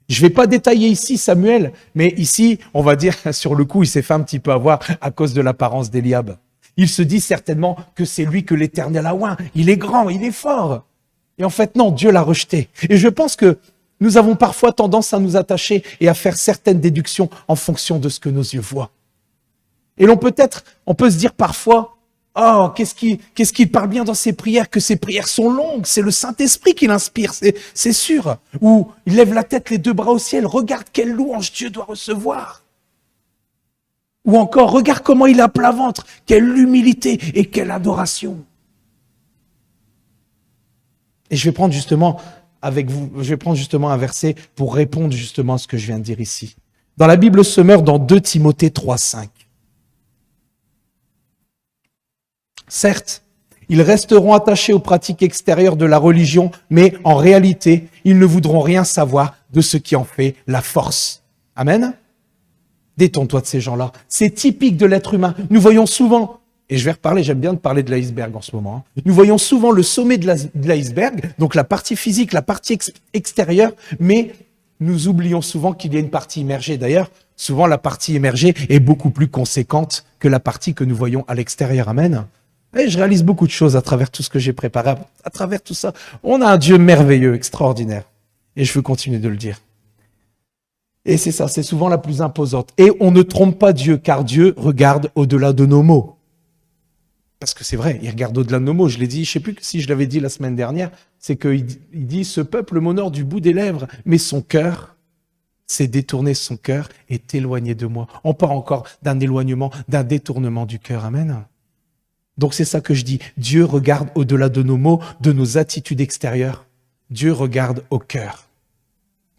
Je ne vais pas détailler ici Samuel, mais ici, on va dire, sur le coup, il s'est fait un petit peu avoir à cause de l'apparence d'Éliab. Il se dit certainement que c'est lui que l'Éternel a oint. Il est grand, il est fort. Et en fait, non, Dieu l'a rejeté. Et je pense que nous avons parfois tendance à nous attacher et à faire certaines déductions en fonction de ce que nos yeux voient. Et on peut se dire parfois, oh, qu'est-ce qu'il parle bien dans ses prières, que ses prières sont longues, c'est le Saint-Esprit qui l'inspire, c'est sûr. Ou il lève la tête, les deux bras au ciel, regarde quelle louange Dieu doit recevoir. Ou encore, regarde comment il a à plat ventre, quelle humilité et quelle adoration. Et je vais prendre justement un verset pour répondre justement à ce que je viens de dire ici. Dans la Bible Semeur, dans 2 Timothée 3, 5. Certes, ils resteront attachés aux pratiques extérieures de la religion, mais en réalité, ils ne voudront rien savoir de ce qui en fait la force. Amen. Détourne-toi de ces gens-là. C'est typique de l'être humain. Nous voyons souvent, et je vais reparler, j'aime bien de parler de l'iceberg en ce moment, nous voyons souvent le sommet de l'iceberg, donc la partie physique, la partie extérieure, mais nous oublions souvent qu'il y a une partie immergée. D'ailleurs, souvent la partie immergée est beaucoup plus conséquente que la partie que nous voyons à l'extérieur. Amen. Et je réalise beaucoup de choses à travers tout ce que j'ai préparé, à travers tout ça. On a un Dieu merveilleux, extraordinaire. Et je veux continuer de le dire. Et c'est ça, c'est souvent la plus imposante. Et on ne trompe pas Dieu, car Dieu regarde au-delà de nos mots. Parce que c'est vrai, il regarde au-delà de nos mots. Je l'ai dit, je ne sais plus si je l'avais dit la semaine dernière, c'est qu'il dit, ce peuple m'honore du bout des lèvres, mais son cœur s'est détourné, son cœur est éloigné de moi. On parle encore d'un éloignement, d'un détournement du cœur. Amen. Donc c'est ça que je dis. Dieu regarde au-delà de nos mots, de nos attitudes extérieures. Dieu regarde au cœur.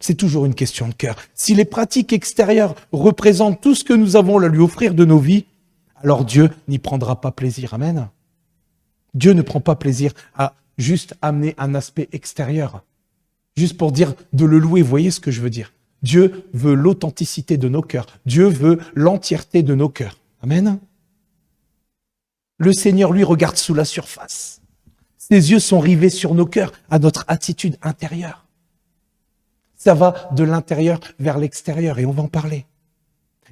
C'est toujours une question de cœur. Si les pratiques extérieures représentent tout ce que nous avons à lui offrir de nos vies, alors Dieu n'y prendra pas plaisir. Amen. Dieu ne prend pas plaisir à juste amener un aspect extérieur. Juste pour dire de le louer, vous voyez ce que je veux dire? Dieu veut l'authenticité de nos cœurs. Dieu veut l'entièreté de nos cœurs. Amen. Le Seigneur, lui, regarde sous la surface. Ses yeux sont rivés sur nos cœurs, à notre attitude intérieure. Ça va de l'intérieur vers l'extérieur et on va en parler.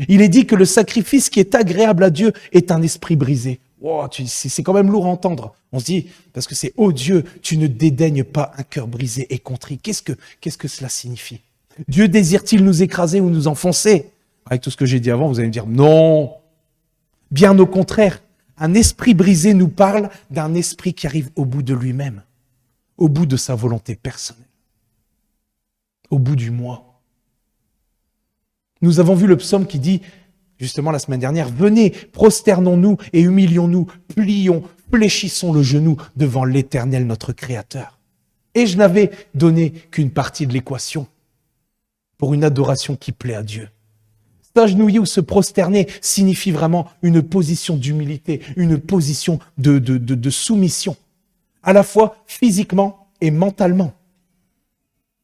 Il est dit que le sacrifice qui est agréable à Dieu est un esprit brisé. Wow, c'est quand même lourd à entendre. On se dit, parce que c'est « Oh Dieu, tu ne dédaignes pas un cœur brisé et contrit ». Qu'est-ce que cela signifie? Dieu désire-t-il nous écraser ou nous enfoncer? Avec tout ce que j'ai dit avant, vous allez me dire « Non ». Bien au contraire, un esprit brisé nous parle d'un esprit qui arrive au bout de lui-même, au bout de sa volonté personnelle, au bout du moi. Nous avons vu le psaume qui dit, justement la semaine dernière, « Venez, prosternons-nous et humilions-nous, plions, fléchissons le genou devant l'Éternel notre Créateur. » Et je n'avais donné qu'une partie de l'équation pour une adoration qui plaît à Dieu. S'agenouiller ou se prosterner signifie vraiment une position d'humilité, une position de soumission, à la fois physiquement et mentalement.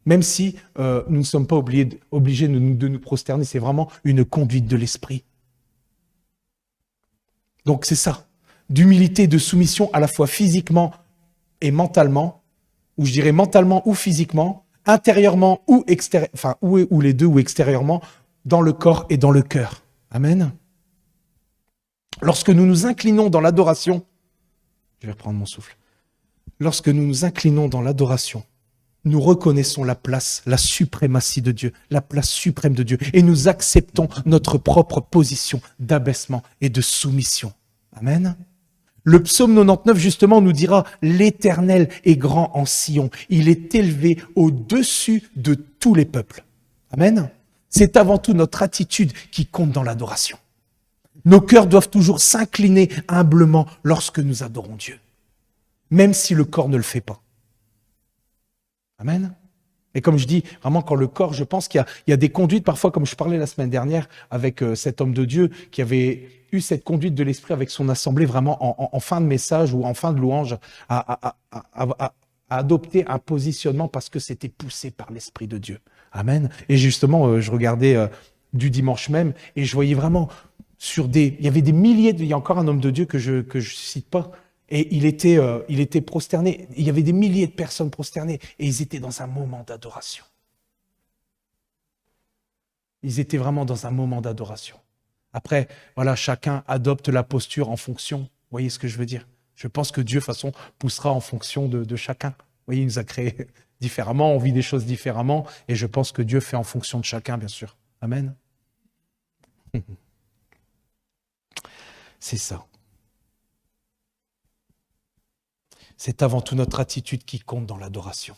Même si nous ne sommes pas obligés de nous prosterner, c'est vraiment une conduite de l'esprit. Donc c'est ça, d'humilité, de soumission à la fois physiquement et mentalement, ou je dirais mentalement ou physiquement, intérieurement ou extérieurement, enfin ou les deux ou extérieurement, dans le corps et dans le cœur. Amen. Lorsque nous nous inclinons dans l'adoration, je vais reprendre mon souffle. Lorsque nous nous inclinons dans l'adoration, nous reconnaissons la place, la suprématie de Dieu, la place suprême de Dieu, et nous acceptons notre propre position d'abaissement et de soumission. Amen. Le psaume 99, justement, nous dira « L'Éternel est grand en Sion, il est élevé au-dessus de tous les peuples. » Amen. C'est avant tout notre attitude qui compte dans l'adoration. Nos cœurs doivent toujours s'incliner humblement lorsque nous adorons Dieu, même si le corps ne le fait pas. Amen. Et comme je dis, vraiment, quand le corps, je pense qu'il y a des conduites, parfois, comme je parlais la semaine dernière avec cet homme de Dieu qui avait eu cette conduite de l'esprit avec son assemblée, vraiment en fin de message ou en fin de louange, à adopter un positionnement parce que c'était poussé par l'Esprit de Dieu. Amen. Et justement, je regardais du dimanche même et je voyais vraiment il y avait des milliers, il y a encore un homme de Dieu que je cite pas, et il était prosterné. Il y avait des milliers de personnes prosternées et ils étaient dans un moment d'adoration. Ils étaient vraiment dans un moment d'adoration. Après, voilà, chacun adopte la posture en fonction. Vous voyez ce que je veux dire? Je pense que Dieu, de toute façon, poussera en fonction de chacun. Vous voyez, il nous a créés différemment, on vit des choses différemment, et je pense que Dieu fait en fonction de chacun, bien sûr. Amen. C'est ça. C'est avant tout notre attitude qui compte dans l'adoration.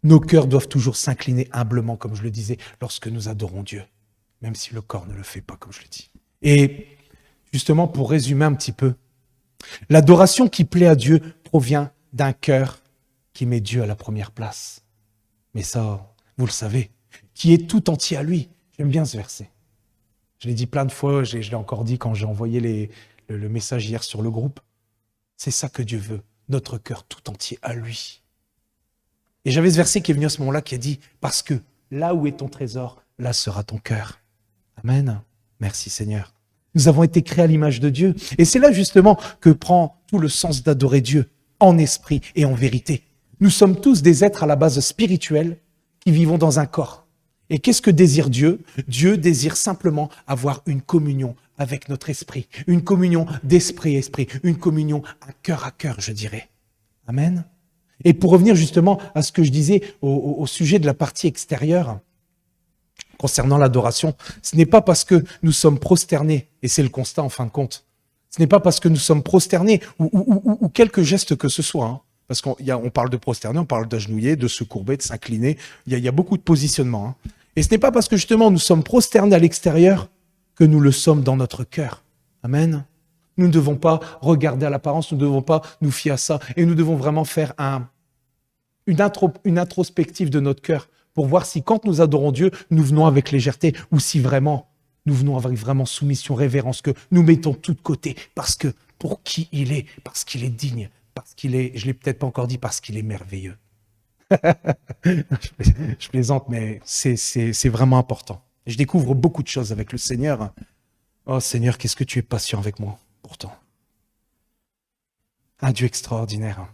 Nos cœurs doivent toujours s'incliner humblement, comme je le disais, lorsque nous adorons Dieu, même si le corps ne le fait pas, comme je le dis. Et justement, pour résumer un petit peu, l'adoration qui plaît à Dieu provient d'un cœur qui met Dieu à la première place. Mais ça, vous le savez, qui est tout entier à lui. J'aime bien ce verset. Je l'ai dit plein de fois, je l'ai encore dit quand j'ai envoyé le message hier sur le groupe. C'est ça que Dieu veut, notre cœur tout entier à lui. Et j'avais ce verset qui est venu à ce moment-là qui a dit « Parce que là où est ton trésor, là sera ton cœur. » Amen. Merci Seigneur. Nous avons été créés à l'image de Dieu. Et c'est là justement que prend tout le sens d'adorer Dieu, en esprit et en vérité. Nous sommes tous des êtres à la base spirituelle qui vivons dans un corps. Et qu'est-ce que désire Dieu? Dieu désire simplement avoir une communion avec notre esprit, une communion d'esprit à esprit, une communion à cœur, je dirais. Amen. Et pour revenir justement à ce que je disais au sujet de la partie extérieure, concernant l'adoration, ce n'est pas parce que nous sommes prosternés, et c'est le constat en fin de compte, ce n'est pas parce que nous sommes prosternés ou quelques gestes que ce soit, hein, parce qu'on parle de prosterner, on parle d'agenouiller, de se courber, de s'incliner, il y a beaucoup de positionnements. Hein. Et ce n'est pas parce que justement nous sommes prosternés à l'extérieur que nous le sommes dans notre cœur. Amen. Nous ne devons pas regarder à l'apparence, nous ne devons pas nous fier à ça, et nous devons vraiment faire une introspective de notre cœur pour voir si quand nous adorons Dieu, nous venons avec légèreté ou si vraiment nous venons avec vraiment soumission, révérence, que nous mettons tout de côté parce que pour qui il est, parce qu'il est digne, parce qu'il est, je ne l'ai peut-être pas encore dit, parce qu'il est merveilleux. Je plaisante, mais c'est vraiment important. Je découvre beaucoup de choses avec le Seigneur. Oh Seigneur, qu'est-ce que tu es patient avec moi, pourtant. Un Dieu extraordinaire.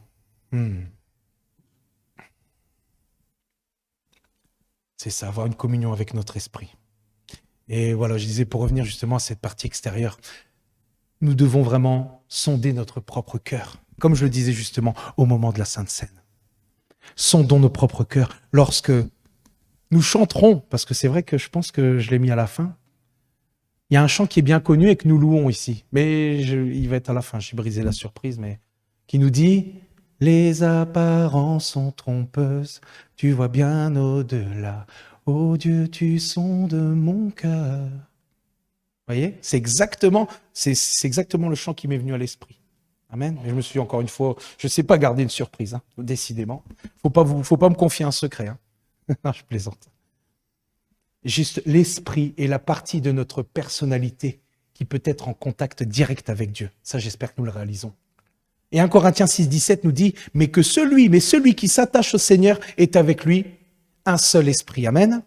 C'est ça, avoir une communion avec notre esprit. Et voilà, je disais, pour revenir justement à cette partie extérieure, nous devons vraiment sonder notre propre cœur, comme je le disais justement au moment de la Sainte Seine. Sondons nos propres cœurs lorsque nous chanterons, parce que c'est vrai que je pense que je l'ai mis à la fin. Il y a un chant qui est bien connu et que nous louons ici, mais il va être à la fin, j'ai brisé la surprise, mais qui nous dit « Les apparences sont trompeuses, tu vois bien au-delà. Ô Dieu, tu sondes mon cœur. » Vous voyez, c'est exactement le chant qui m'est venu à l'esprit. Amen. Mais je me suis encore une fois, je ne sais pas garder une surprise, décidément. Faut pas me confier un secret. Non, je plaisante. Juste l'esprit est la partie de notre personnalité qui peut être en contact direct avec Dieu. Ça, j'espère que nous le réalisons. Et 1 Corinthiens 6, 17 nous dit, mais celui qui s'attache au Seigneur est avec lui un seul esprit. Amen.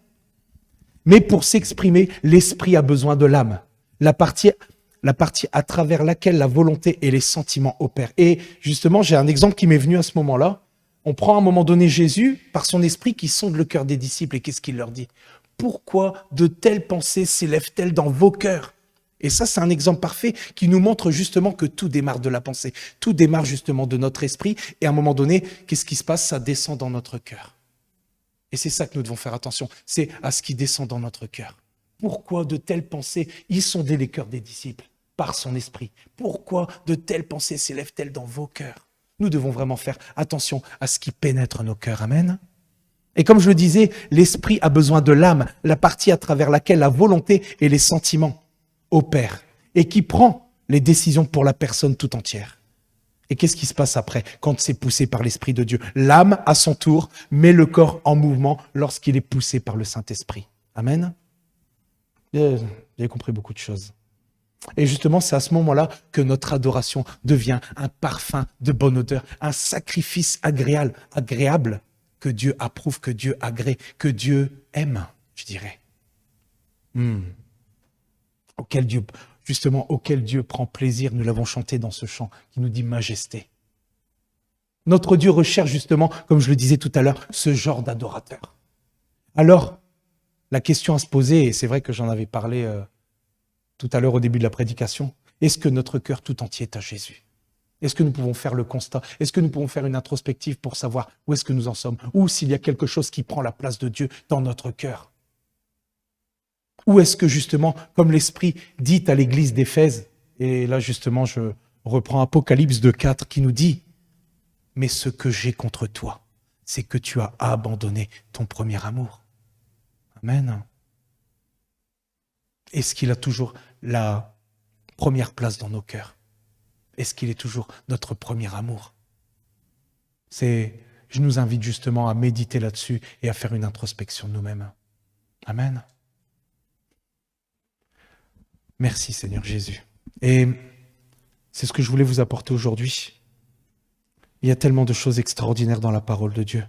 Mais pour s'exprimer, l'esprit a besoin de l'âme. La partie à travers laquelle la volonté et les sentiments opèrent. Et justement, j'ai un exemple qui m'est venu à ce moment-là. On prend à un moment donné Jésus par son esprit qui sonde le cœur des disciples. Et qu'est-ce qu'il leur dit? Pourquoi de telles pensées s'élèvent-elles dans vos cœurs? Et ça, c'est un exemple parfait qui nous montre justement que tout démarre de la pensée. Tout démarre justement de notre esprit. Et à un moment donné, qu'est-ce qui se passe? Ça descend dans notre cœur. Et c'est ça que nous devons faire attention. C'est à ce qui descend dans notre cœur. Pourquoi de telles pensées y sondaient les cœurs des disciples par son esprit? Pourquoi de telles pensées s'élèvent-elles dans vos cœurs? Nous devons vraiment faire attention à ce qui pénètre nos cœurs. Amen. Et comme je le disais, l'esprit a besoin de l'âme, la partie à travers laquelle la volonté et les sentiments opèrent et qui prend les décisions pour la personne tout entière. Et qu'est-ce qui se passe après quand c'est poussé par l'Esprit de Dieu? L'âme, à son tour, met le corps en mouvement lorsqu'il est poussé par le Saint-Esprit. Amen. J'ai compris beaucoup de choses. Et justement, c'est à ce moment-là que notre adoration devient un parfum de bonne odeur, un sacrifice agréable que Dieu approuve, que Dieu agrée, que Dieu aime, je dirais. Auquel Dieu prend plaisir, nous l'avons chanté dans ce chant qui nous dit majesté. Notre Dieu recherche justement, comme je le disais tout à l'heure, ce genre d'adorateur. Alors, la question à se poser, et c'est vrai que j'en avais parlé tout à l'heure au début de la prédication, est-ce que notre cœur tout entier est à Jésus? Est-ce que nous pouvons faire le constat? Est-ce que nous pouvons faire une introspective pour savoir où est-ce que nous en sommes? Ou s'il y a quelque chose qui prend la place de Dieu dans notre cœur? Ou est-ce que justement, comme l'Esprit dit à l'église d'Éphèse, et là justement je reprends Apocalypse 2,4 qui nous dit « Mais ce que j'ai contre toi, c'est que tu as abandonné ton premier amour. » Amen. Est-ce qu'il a toujours la première place dans nos cœurs? Est-ce qu'il est toujours notre premier amour? Je nous invite justement à méditer là-dessus et à faire une introspection de nous-mêmes. Amen. Merci Seigneur Jésus. Et c'est ce que je voulais vous apporter aujourd'hui. Il y a tellement de choses extraordinaires dans la parole de Dieu.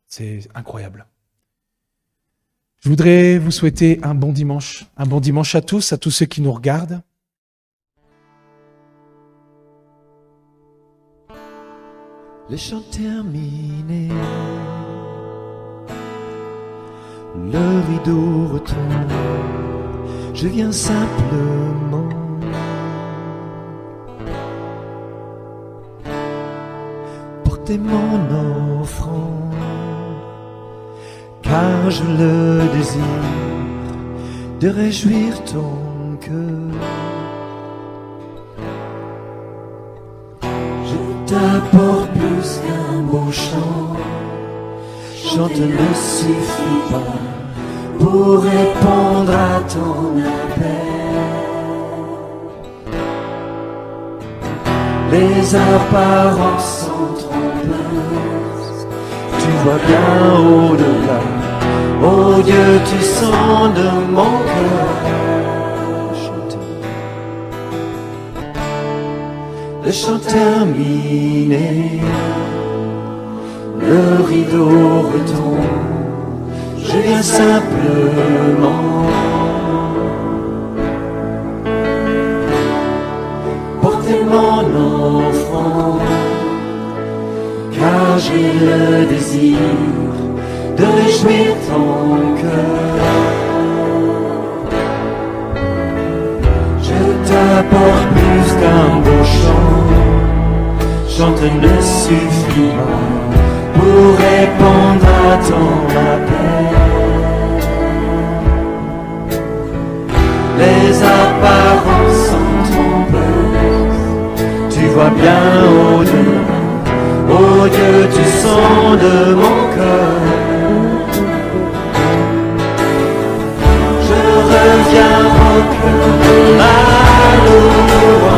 C'est incroyable. Je voudrais vous souhaiter un bon dimanche à tous ceux qui nous regardent. Les chants terminés, le rideau retombe, je viens simplement porter mon offrande, car je le désire, de réjouir ton cœur. Je t'apporte plus qu'un beau chant, chante ne suffit pas pour répondre à ton appel. Les apparences sont trompeuses, tu vois bien au-delà. Oh Dieu, tu sondes mon cœur. Chante. Le chant terminé, le rideau retombe, je viens simplement porter mon offrande, car j'ai le désir de réjouir ton cœur. Je t'apporte plus qu'un beau chant, chante ne suffit pas pour répondre à ton appel. Les apparences sont trompeuses, tu vois bien au-delà. Oh Dieu, tu sondes mon cœur. Je reviens au cœur de la louange.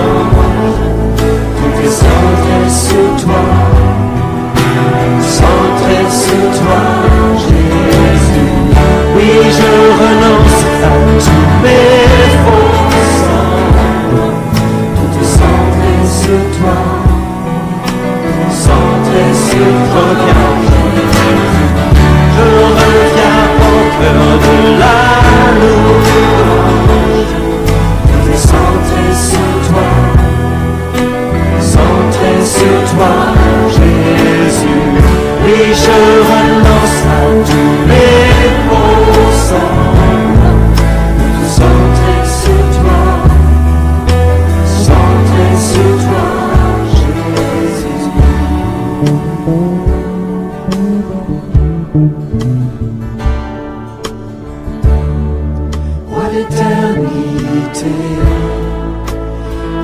toi, Jésus. Oui, je renonce à tous mes faux semblant. Tout est centré sur toi, centré sur toi. Je reviens au cœur de la louange. Tout est centré sur toi, centré sur toi, Jésus. Oui, je renonce à tous mes faux semblants. Tout centré sur toi, centré sur toi, Jésus. Roi d'éternité,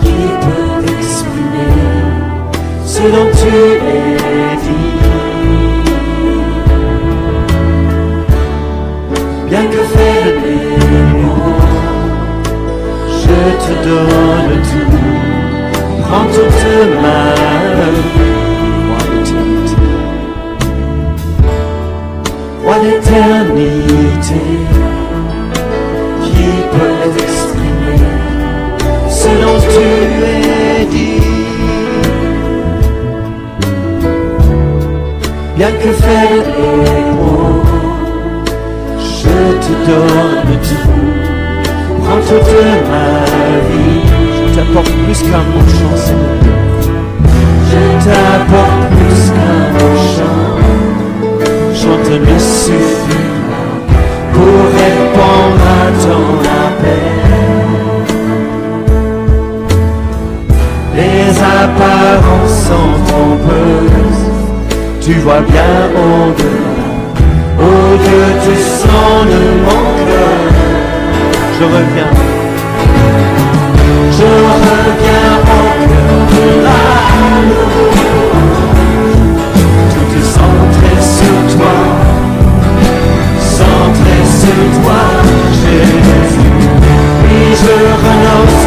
qui peut exprimer ce dont tu es dit? Bien que faible et mort, je te donne tout. Prends toute ma vie. Roi d'éternité, qui peut exprimer ce dont tu es dit? Bien que faible et pauvre, je te donne tout. Prends toute ma vie. Je t'apporte plus qu'un mot chant, Seigneur. Je t'apporte plus qu'un mot chant. Chante ne suffit pas pour répondre à ton appel. Les apparences sont trompeuses. Tu vois bien au-delà. Oh Dieu, tu sondes mon cœur. Je reviens au cœur de la louange. Tout est centré sur toi, centré sur toi, Jésus. Oui, je renonce